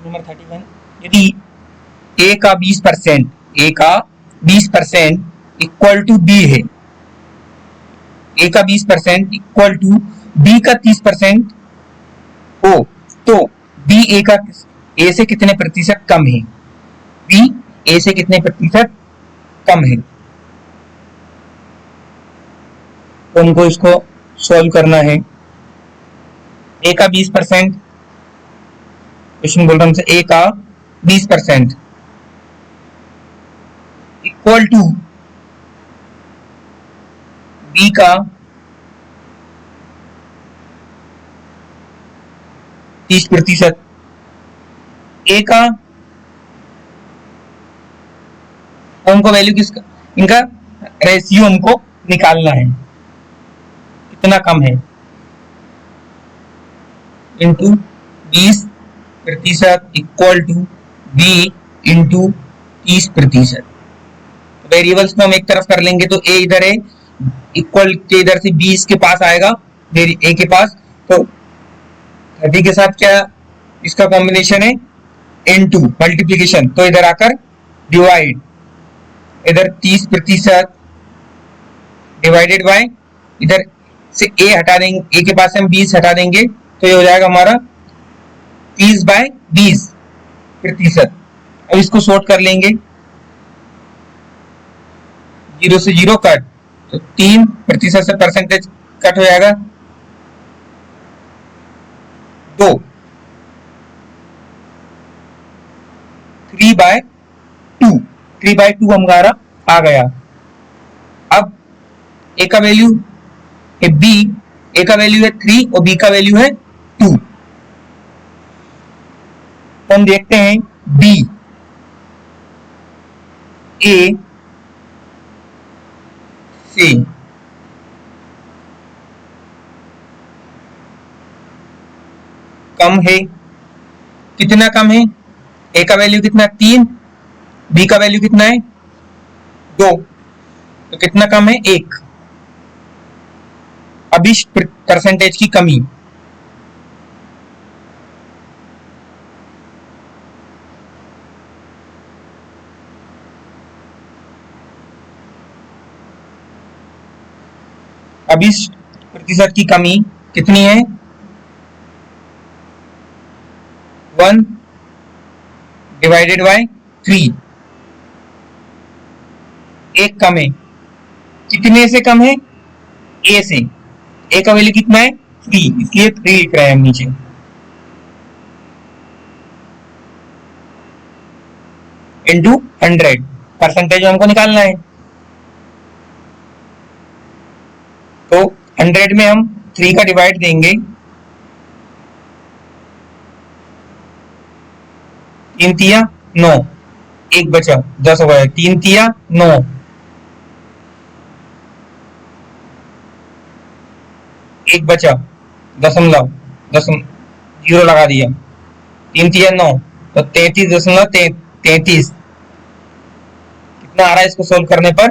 Number 31, यदि ए का 20% equal to B है, ए का 20% इक्वल टू बी का 30% हो, तो बी ए से कितने प्रतिशत कम है, बी ए से कितने प्रतिशत कम है। तो हमको इसको सॉल्व करना है। ए का 20%, क्वेश्चन बोल रहा हमसे ए का 20% इक्वल टू बी का 30%। ए का हमको वैल्यू किसका, इनका रेशियो हमको निकालना है, कितना कम है, into 20% equal to B into 30%। Variables को हम एक तरफ कर लेंगे तो ए इधर है, इक्वल के इधर से 20 के पास आएगा ए के पास, तो 30 के साथ क्या इसका कॉम्बिनेशन है, इनटू मल्टीप्लीकेशन, तो इधर आकर डिवाइड, इधर 30% डिवाइडेड बाय, इधर से ए हटा देंगे, ए के पास से हम 20 हटा देंगे, तो ये हो जाएगा हमारा 30/20%। अब इसको शॉर्ट कर लेंगे, 0 से 0 कट, तो 3% से परसेंटेज कट हो जाएगा 2, 3/2 हमारा आ गया। अब ए का वैल्यू है बी, ए का वैल्यू है 3 और बी का वैल्यू है 2। तो हम देखते हैं बी ए से कम है, कितना कम है, ए का वैल्यू कितना 3, बी का वैल्यू कितना है 2, तो कितना कम है 1। अब इस परसेंटेज की कमी, अब इस प्रतिशत की कमी कितनी है, 1 डिवाइडेड बाय 3, एक कम है, कितने से कम है, ए से, ए का वैल्यू कितना है 3, इसलिए 3 लिख रहे हैं हम नीचे, इंटू 100, परसेंटेज हमको निकालना है, तो 100 में हम 3 का डिवाइड देंगे, 3 तिया 9, एक बचा 10 हो गया, 3 तिया 9, एक बचा दशमलव, जीरो लगा दिया, 3 तिया 9, तो 33.33 कितना आ रहा है इसको सोल्व करने पर,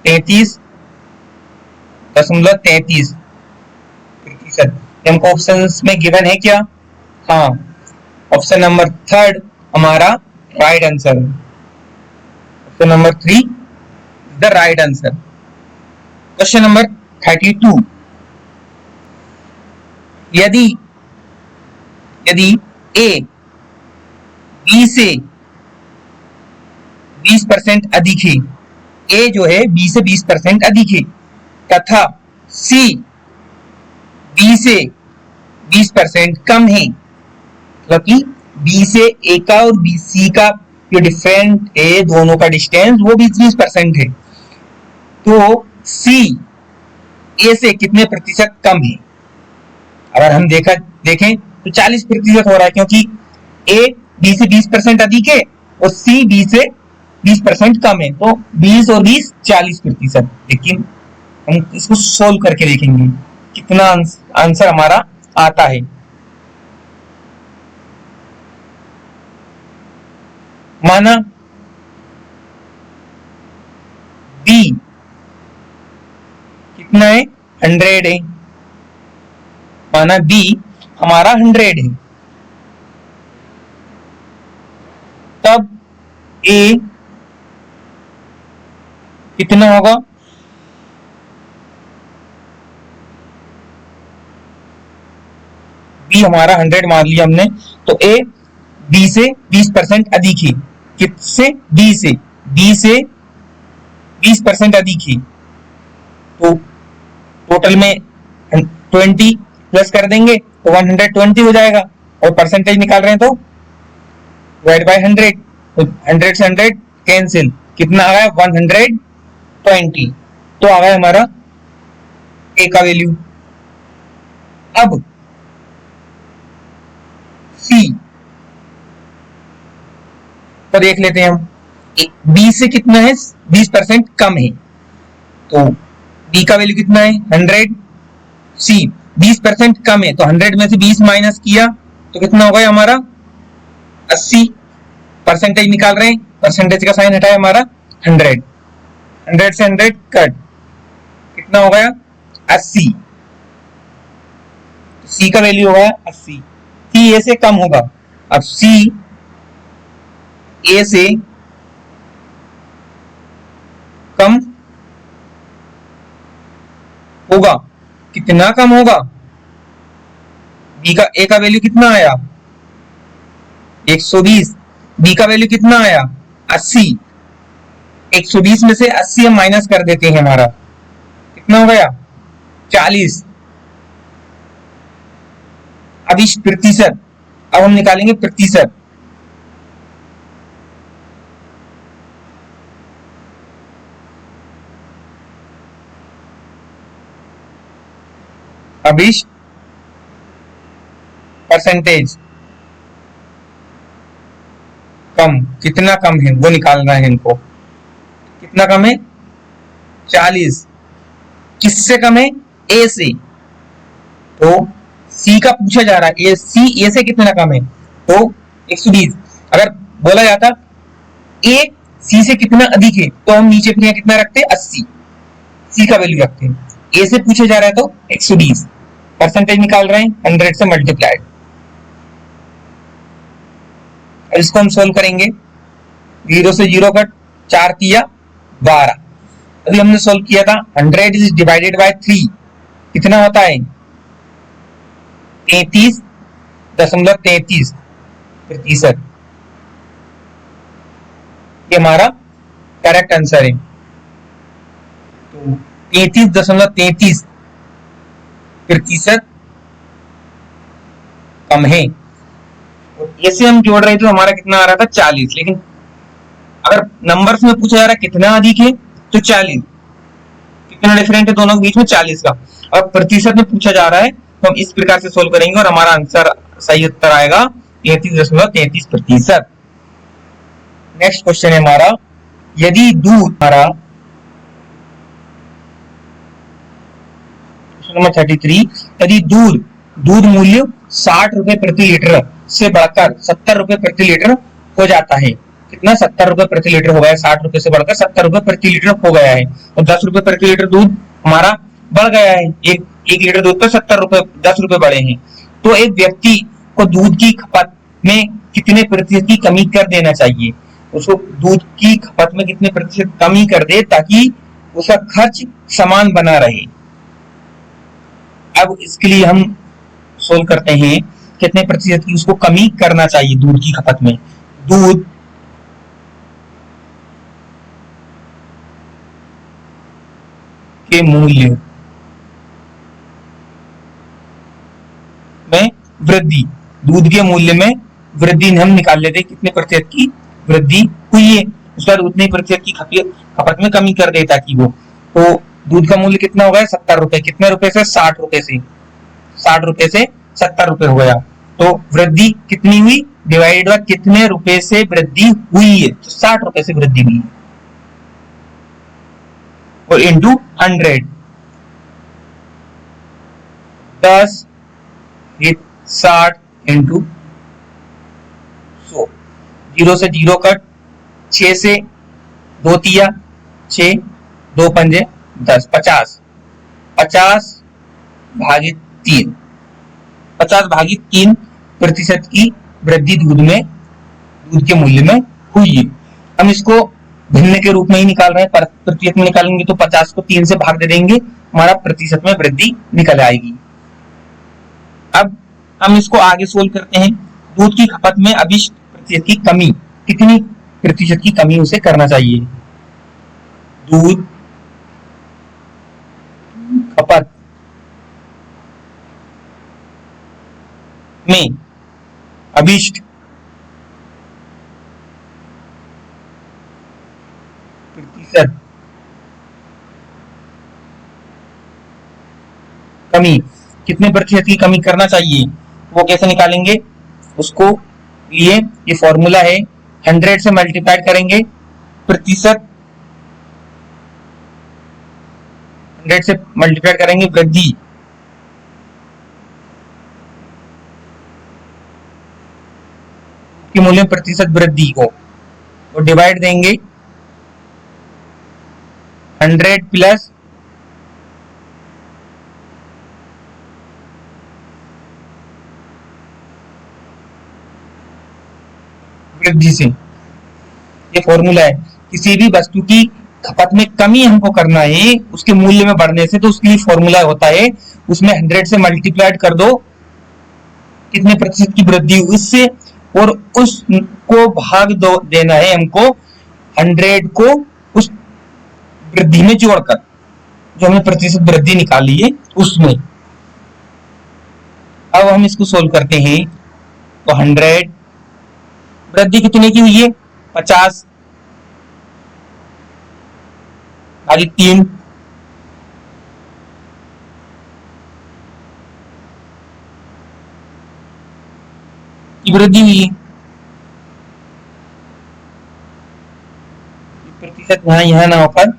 33.33%। हमको ऑप्शन में गिवन है क्या, हाँ, ऑप्शन नंबर 3 हमारा right answer, option number 3 the right answer. Question number 32, यदि ए बी से 20% अधिक है, ए जो है बी से 20% अधिक है, तथा सी बी से 20% कम है, मतलब कि बी से ए का और बी सी का जो डिफरेंट है, दोनों का डिस्टेंस वो 20% है, तो सी ए से कितने प्रतिशत कम है। अगर हम देखें तो 40% हो रहा है, क्योंकि ए बी से 20% अधिक है और सी बी से 20% कम है, तो 20 और 20 40%। लेकिन हम इसको सोल्व करके देखेंगे कितना आंसर हमारा आता है। माना बी कितना है 100 है, माना बी हमारा 100 है, ए कितना होगा, बी हमारा 100 मान लिया हमने, तो ए बी से 20% अधिक है। किससे? बी से। बी से 20% अधिक है, तो टोटल में 20 प्लस कर देंगे तो 120 हो जाएगा, और परसेंटेज निकाल रहे हैं तो डिवाइड बाय 100, तो 100 से 100 कैंसिल, कितना आ गया 120, तो आ गया हमारा ए का वैल्यू। अब सी तो देख लेते हैं हम, बी से कितना है 20% कम है, तो बी का वैल्यू कितना है 100, सी 20% कम है तो 100 में से 20 माइनस किया तो कितना हो गया हमारा 80, परसेंटेज निकाल रहे हैं, परसेंटेज का साइन हटाया हमारा 100, 100 से 100 कट, कितना हो गया 80, सी का वैल्यू होगा 80। सी ए से कम होगा, अब सी ए से कम होगा, कितना कम होगा, बी का ए का वैल्यू कितना आया 120, बी का वैल्यू कितना आया 80, 120 में से 80 हम माइनस कर देते हैं, हमारा कितना हो गया 40। अब इस प्रतिशत, अब हम निकालेंगे प्रतिशत, अब इस परसेंटेज कम, कितना कम है वो निकालना है इनको, कितना कम है 40, किससे कम है ए से, तो सी का पूछा जा रहा है, सी ए से कितना कम है तो 120, अगर बोला जाता ए सी से कितना अधिक है तो हम नीचे फिर कितना रखते हैं 80, सी का वैल्यू रखते हैं, ए से पूछा जा रहा है तो 120, परसेंटेज निकाल रहे हैं 100 से मल्टीप्लाइड। इसको हम सोल्व करेंगे, 0 से 0 कट, 4 किया 12, अभी हमने सोल्व किया था 100 इज डिवाइडेड बाय 3, कितना होता है 33.33 प्रतिशत, ये हमारा करेक्ट आंसर है, तो 33.33 प्रतिशत कम है। ऐसे हम जोड़ रहे थे तो हमारा कितना आ रहा था 40, लेकिन अगर नंबर्स में पूछा जा रहा है कितना अधिक है तो 40, कितना डिफरेंट है दोनों के बीच में 40 का, और प्रतिशत में पूछा जा रहा है तो हम इस प्रकार से सोल्व करेंगे और हमारा आंसर सही उत्तर आएगा 33.33 प्रतिशत। नेक्स्ट क्वेश्चन है हमारा, यदि दूध हमारा नंबर 33, यदि दूध मूल्य 60 रुपए प्रति लीटर से बढ़कर 70 रुपए प्रति लीटर हो जाता है, कितना 70 रुपए प्रति लीटर हो गया, 60 रुपए से बढ़कर 70 रुपए प्रति लीटर हो गया है, और 10 रुपए प्रति लीटर दूध हमारा बढ़ गया है, एक लीटर दूध पर 70 रुपए 10 रुपए बढ़े हैं, तो एक व्यक्ति को दूध की खपत में कितने प्रतिशत की कमी कर देना चाहिए, उसको दूध की खपत में कितने प्रतिशत कमी कर दे ताकि उसका खर्च समान बना रहे। अब इसके लिए हम सोल्व करते हैं, कितने प्रतिशत की उसको कमी करना चाहिए दूध की खपत में, दूध के मूल्य में वृद्धि, दूध के मूल्य में वृद्धि हम निकाल लेते हैं, कितने प्रतिशत की वृद्धि हुई है, उसका उतने प्रतिशत की खपत में कमी कर दे ताकि वो, तो दूध का मूल्य कितना हो गया 70 रुपए, कितने रुपए से 60 रुपए से, 60 रुपए से 70 रुपए हो गया, तो वृद्धि कितनी हुई डिवाइडेड बाय कितने रुपए से वृद्धि हुई है, तो 60 रुपए से वृद्धि हुई है, और इंटू 100, 10 60 इंटू 100, 0 से 0 कट, 6 से 2 तिया 6, 2 पंजे 10, 50, 50 भागित 3, 50 भागित 3 प्रतिशत की वृद्धि दूध के मूल्य में हुई है। हम इसको भिन्न के रूप में ही निकाल रहे हैं, प्रतिशत में निकालेंगे तो 50 को 3 से भाग दे देंगे, हमारा प्रतिशत में वृद्धि निकल आएगी। अब हम इसको आगे सोल्व करते हैं। दूध की खपत में अभिष्ट प्रतिशत की कमी, कितनी प्रतिशत की कमी उसे करना चाहिए? दूध खपत में अभिष्ट प्रतिशत कमी, कितने प्रतिशत की कमी करना चाहिए, वो कैसे निकालेंगे? उसको लिए ये फॉर्मूला है, 100 से मल्टीप्लाई करेंगे प्रतिशत, 100 से मल्टीप्लाई करेंगे वृद्धि के मूल्य प्रतिशत वृद्धि को, और डिवाइड देंगे 100 प्लस वृद्धि से। ये फॉर्मूला है, किसी भी वस्तु की खपत में कमी हमको करना है उसके मूल्य में बढ़ने से, तो उसके लिए फॉर्मूला होता है, उसमें 100 से मल्टीप्लाइड कर दो कितने प्रतिशत की वृद्धि हुई इससे, और उसको भाग दो देना है हमको 100 को उस वृद्धि में जोड़कर, जो हमने प्रतिशत वृद्धि निकाली है उसमें। अब हम इसको सोल्व करते हैं, तो 100 वृद्धि कितने की हुई है? 50 भागी 3, की वृद्धि हुई है। प्रतिशत यहाँ ना होकर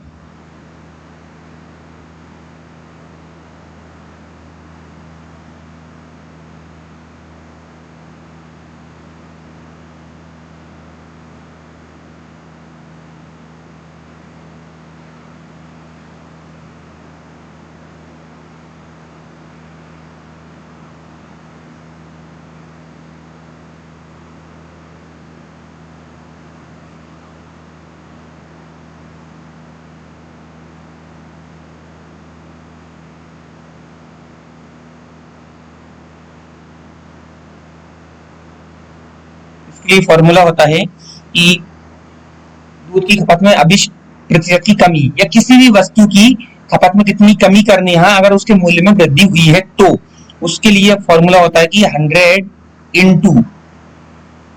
इसके लिए फॉर्मूला होता है कि दूध की खपत में अभिष्ट प्रतिशत की कमी, या किसी भी वस्तु की खपत में कितनी कमी करनी है अगर उसके मूल्य में वृद्धि हुई है, तो उसके लिए फॉर्मूला होता है कि 100 इंटू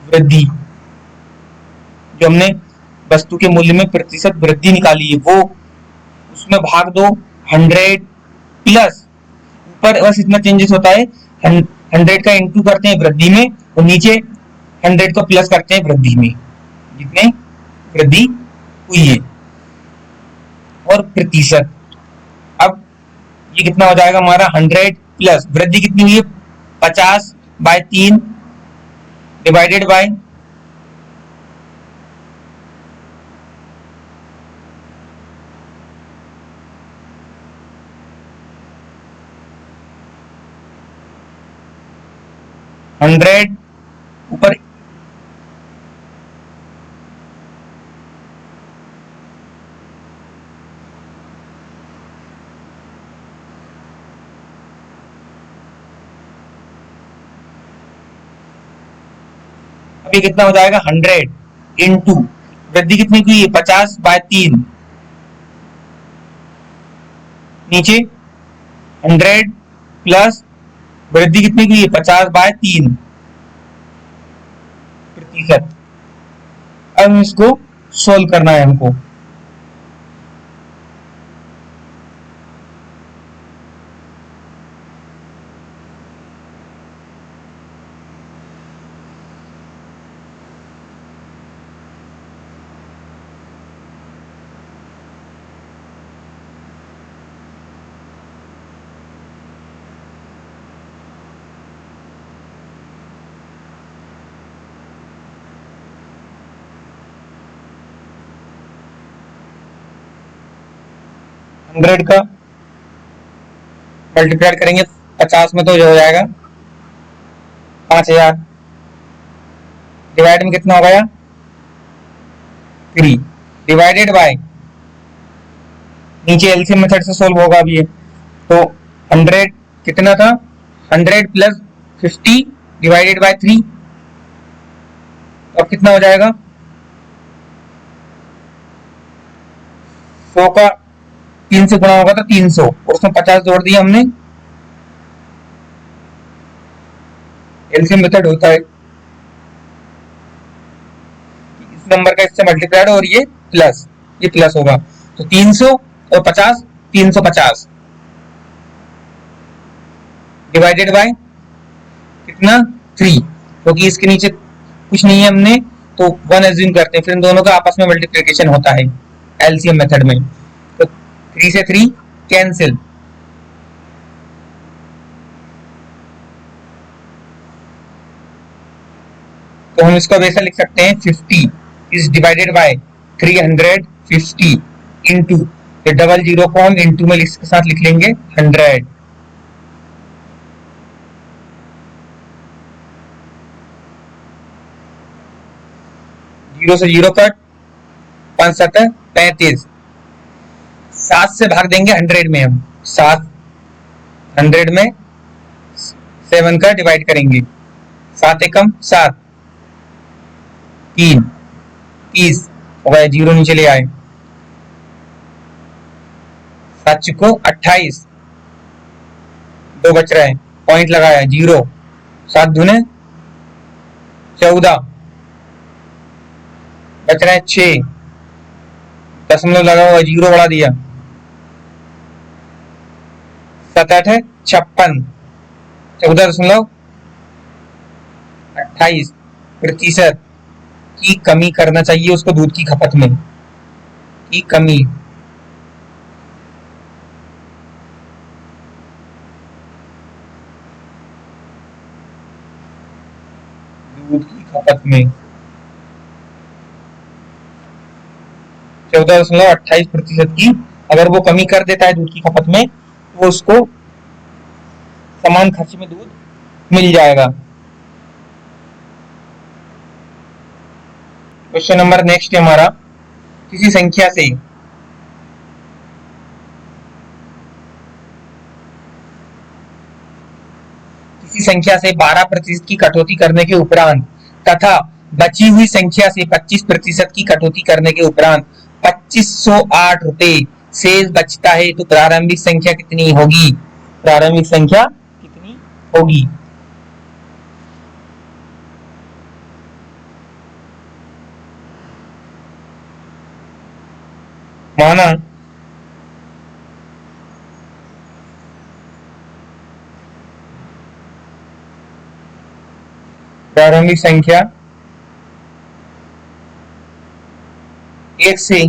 वृद्धि, जो हमने वस्तु के मूल्य में प्रतिशत वृद्धि निकाली है वो, उसमें भाग दो 100 प्लस, ऊपर बस इतना चेंजेस होता है, 100 का इंटू करते हैं वृद्धि में, और नीचे 100 को प्लस करते हैं वृद्धि में, जितने वृद्धि हुई है, और प्रतिशत। अब ये कितना हो जाएगा हमारा? 100 प्लस वृद्धि कितनी हुई है? 50/3 डिवाइडेड बाय 100 ऊपर अब ये कितना हो जाएगा? 100 इंटू वृद्धि कितनी की है? 50/3, नीचे 100 प्लस वृद्धि कितनी की है? 50/3 प्रतिशत। अब इसको सोल्व करना है हमको। हंड्रेड का मल्टीप्लाई करेंगे 50 में तो जो हो जाएगा 5000, डिवाइड में कितना हो गया? 3 डिवाइडेड बाय, नीचे एलसीएम मेथड से सोल्व होगा अभी ये, तो 100 कितना था, 100 प्लस 50 डिवाइडेड बाय 3, अब कितना हो जाएगा, 100 का 3 से गुणा होगा तो 300, और उसमें 50 जोड़ दिया हमने, एलसीएम मेथड होता है इस नंबर का इससे मल्टीप्लाइड और ये प्लस होगा, तो 300 और 50, 350 डिवाइडेड बाय कितना 3, क्योंकि तो इसके नीचे कुछ नहीं है हमने तो 1 एज्यूम करते हैं, फिर इन दोनों का आपस में मल्टीप्लिकेशन होता है एलसीएम मेथड में, तो 3 से 3 कैंसिल, तो हम इसको वैसा लिख सकते हैं 50 is divided bye 350 into, double zero को हम इंटू में इसके साथ लिख लेंगे 100, जीरो से जीरो कट, 5 7 35, 7 से भाग देंगे 100 में, हम 7 100 में 7 का डिवाइड करेंगे, 7 एकम 7, 3 30 हो गया, जीरो नीचे ले आए, 7 चुको 28, 2 बच रहे हैं, पॉइंट लगाया जीरो, 7 दूने 14, बच रहे हैं 6, दशमलव लगा हुआ जीरो बढ़ा दिया, 7 8 है 56, 14.28% की कमी करना चाहिए उसको दूध की खपत में, की कमी, दूध की खपत में 14.28% की अगर वो कमी कर देता है दूध की खपत में, तो उसको समान खर्च में दूध मिल जाएगा। क्वेश्चन नंबर नेक्स्ट है हमारा, किसी संख्या से किसी संख्या से 12% की कटौती करने के उपरांत तथा बची हुई संख्या से 25% की कटौती करने के उपरांत 2508 रुपए शेष बचता है, तो प्रारंभिक संख्या कितनी होगी, प्रारंभिक संख्या कितनी होगी। माना प्रारंभिक संख्या 1 से,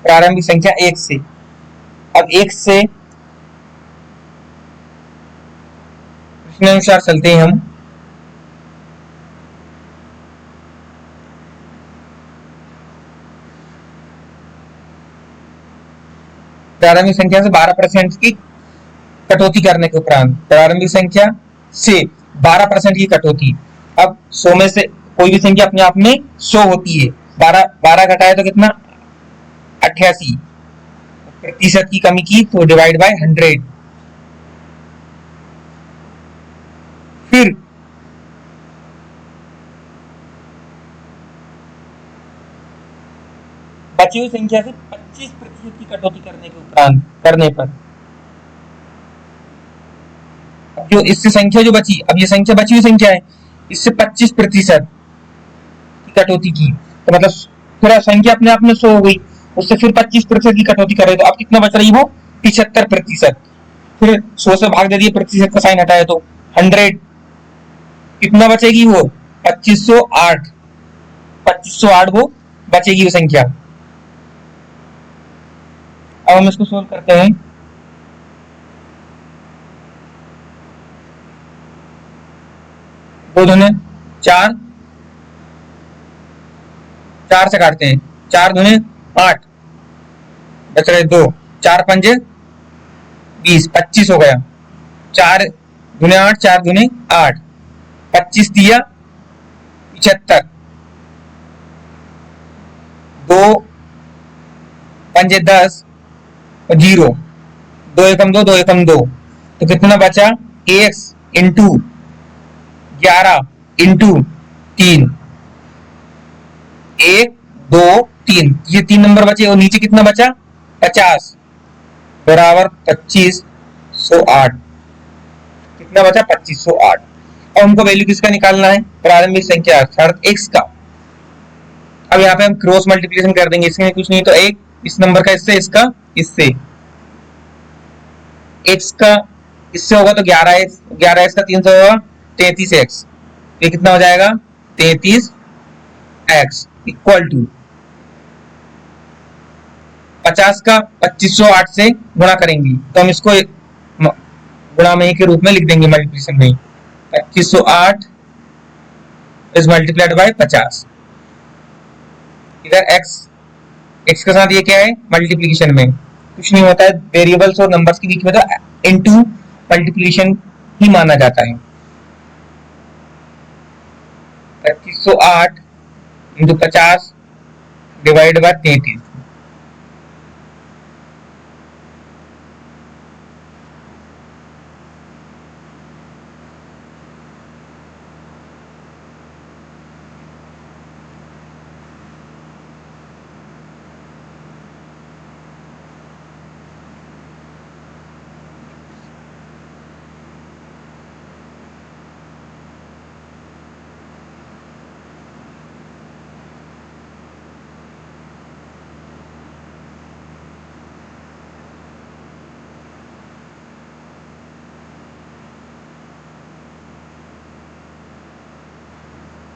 प्रारंभिक संख्या 1 से, अब 1 से प्रश्नानुसार चलते हैं हम, प्रारंभिक संख्या से 12% की कटौती करने के उपरांत, प्रारंभिक संख्या से 12% की कटौती, अब 100 में से कोई भी संख्या अपने आप में 100 होती है, 12 घटाए तो कितना 88, प्रतिशत की कमी की तो डिवाइड बाय 100, फिर बची हुई संख्या से 25% की कटौती करने के उपरांत करने पर, जो इससे संख्या जो बची, अब ये संख्या बची हुई संख्या है, इससे 25% की कटौती की, तो मतलब पूरा संख्या अपने आप में 100 हो गई, उससे फिर 25% की कटौती कर रहे, तो अब कितना बच रही वो 75%, फिर 100 से भाग दे दिए, प्रतिशत का साइन हटाया तो 100, कितना बचेगी वो 2508 वो बचेगी वो संख्या। अब हम इसको सोल्व करते हैं, दो दूने 4, 4 से काटते हैं, 4 दूने 8, बच रहे 2, 4 पंजे 20, 25 हो गया, 4 दूने 8, 4 दूने 8, 25 दिया 75, दो पंजे 10 और 0, 2 एकम 2, 2 एकम 2, तो कितना बचा? ax इंटू 11 इंटू 3, 1 2 3, ये 3 नंबर बचे। और नीचे कितना बचा? 50 बराबर 2508। कितना बचा? 2508। और हमको वैल्यू किसका निकालना है? प्रारंभिक संख्या अर्थात x का। अब यहाँ पे हम क्रॉस मल्टीप्लिकेशन कर देंगे, इसमें कुछ नहीं तो एक इस नंबर का इससे, इसका इससे, x का इससे होगा तो 11x, 11x का 3 से होगा 33x, ये कितना हो जाएगा? 33x इक्वल टू 50 का 2508 से गुणा करेंगे तो हम इसको गुणा में के रूप में लिख देंगे मल्टीप्लिकेशन में। 2508 इज मल्टीप्लाइड बाय 50। इधर x के साथ ये क्या है? मल्टीप्लिकेशन में कुछ नहीं होता है, वेरिएबल्स और नंबर्स के बीच में तो इनटू मल्टीप्लिकेशन ही माना जाता है। 2508 इंटू 50 डिवाइड बाय 33।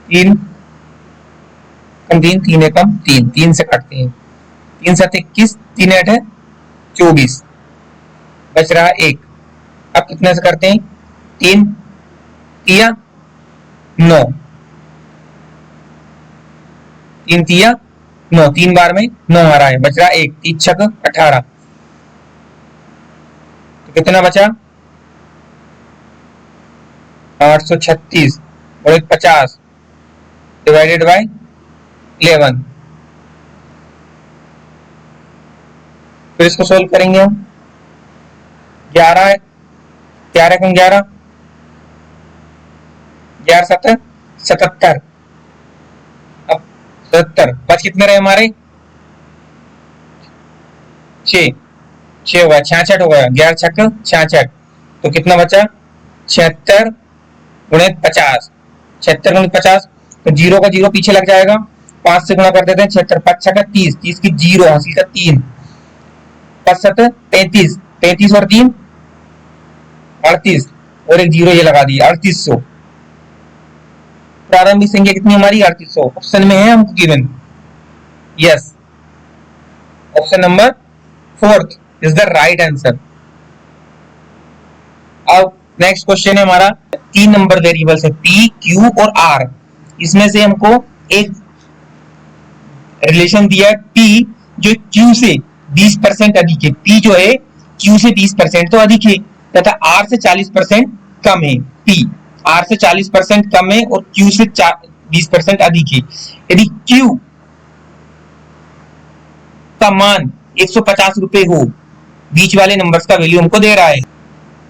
तीन कम 3, 3 एकम 3, 3 से काटते हैं, 3 7 21, 3 8 है 24, बच रहा 1। अब कितने से करते हैं? 3 तिया 9, 3 तिया 9, 3 बार में 9 आ रहा है, बच रहा 1, 3 छक 18, तो कितना बचा? 836 और 50 डिवाइडेड बाय 11। फिर इसको सोल्व करेंगे हम। 11 है, 11 कम 11, 11 7 77। अब 77 बच कितने रहे हमारे? 6 6 हुआ, 66 हो गया, 11 छक 66, तो कितना बचा? 76 गुणित 50, 76 गुणित 50, तो 0 का 0 पीछे लग जाएगा, 5 से गुणा कर देते हैं। 76 5 छका 30, 30 की 0 हासिल का 3, 5 7 33, 33 और 3 38 और एक 0 ये लगा दिया, 3800। प्रारंभिक संख्या कितनी हमारी? 3800 ऑप्शन में है हमको given. Yes, option number 4 is the right answer. अब नेक्स्ट क्वेश्चन है हमारा, 3 नंबर वेरिएबल्स है p, q और r, इसमें से हमको एक रिलेशन दिया है p जो q से 20% अधिक है, p जो है q से 20% तो अधिक है, तथा r से 40% कम है। p r से 40% कम है और q से 20% अधिक है। यदि q का मान 150 रुपए हो, बीच वाले नंबर्स का वैल्यू हमको दे रहा है,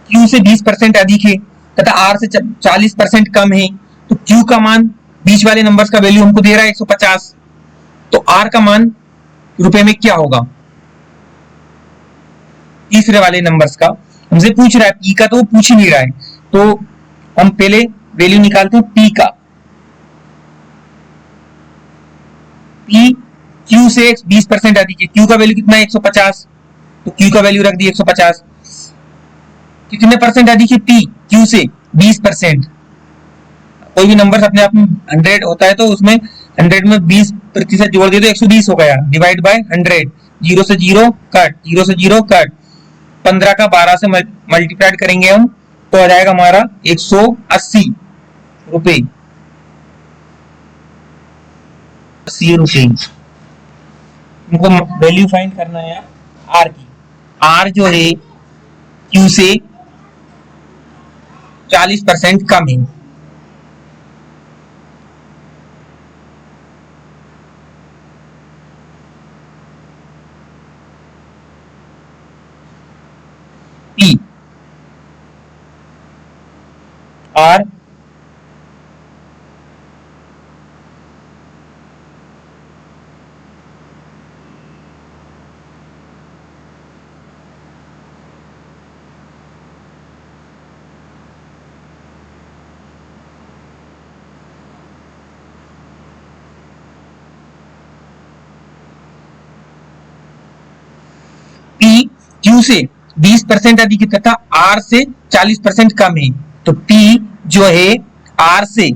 q से 20% अधिक है तथा r से 40% कम है, तो q का मान बीच वाले नंबर्स का वैल्यू हमको दे रहा है 150, तो r का मान रुपए में क्या होगा? तीसरे वाले नंबर्स का हमसे पूछ रहा है, p का तो वो पूछ ही नहीं रहा है, तो हम पहले वैल्यू निकालते हैं p का। p q से 20% अधिक है, q का वैल्यू कितना है? 150, तो q का वैल्यू रख दिया 150। कितने परसेंट अधिक है p q से? 20%। कोई भी नंबर अपने आप में 100 होता है तो उसमें 100 में 20% जोड़ दिए तो 120 हो गया, डिवाइड बाय 100, 0 से 0 कट, 0 से 0 कट, 15 का 12 से मल्टीप्लाइड करेंगे हम तो आ जाएगा हमारा 180 रुपए, 80 रुपए। इनको वैल्यू फाइंड करना है आर की। आर जो है क्यू से 40% कम है, P R P Q से 20% अधिक है तथा R से 40% कम है। तो P जो है R से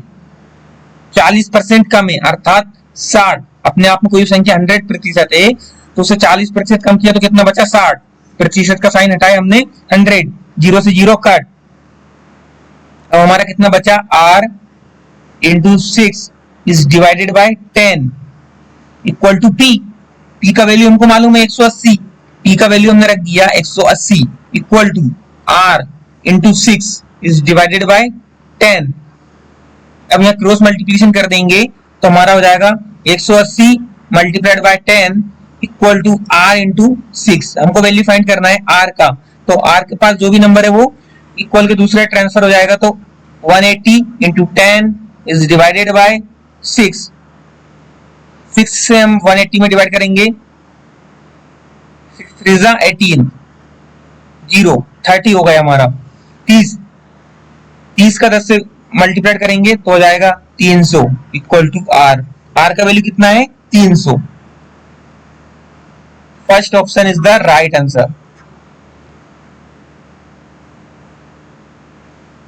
40% कम है, अर्थात 60, अपने आप में कोई संख्या 100% है तो उसे 40% कम किया तो कितना बचा, 60%। का साइन हटाया हमने, 100, 0 से 0 कट। अब हमारा कितना बचा, R into 6 is divided by 10 equal to P। P का वैल्यू हमको मालूम है 180, P का वैल्यू हमने रख दिया 180 equal to R into 6 is divided by 10। अब यहाँ क्रॉस मल्टीप्लिकेशन कर देंगे तो हमारा हो जाएगा 180 multiplied by 10 equal to R into 6। हमको वैल्यू फाइंड करना है R का, तो R के पास जो भी नंबर है वो इक्वल के दूसरे ट्रांसफर हो जाएगा, तो 180 इंटू 10 इज डिवाइडेड बाय 6। 6 से हम 180 में डिवाइड करेंगे, 6 3 जा 18, 0 30 हो गया हमारा। 30 का 10 से मल्टीप्लाइड करेंगे तो हो जाएगा 300 इक्वल टू R। R का वैल्यू कितना है, 300। First option is the right answer.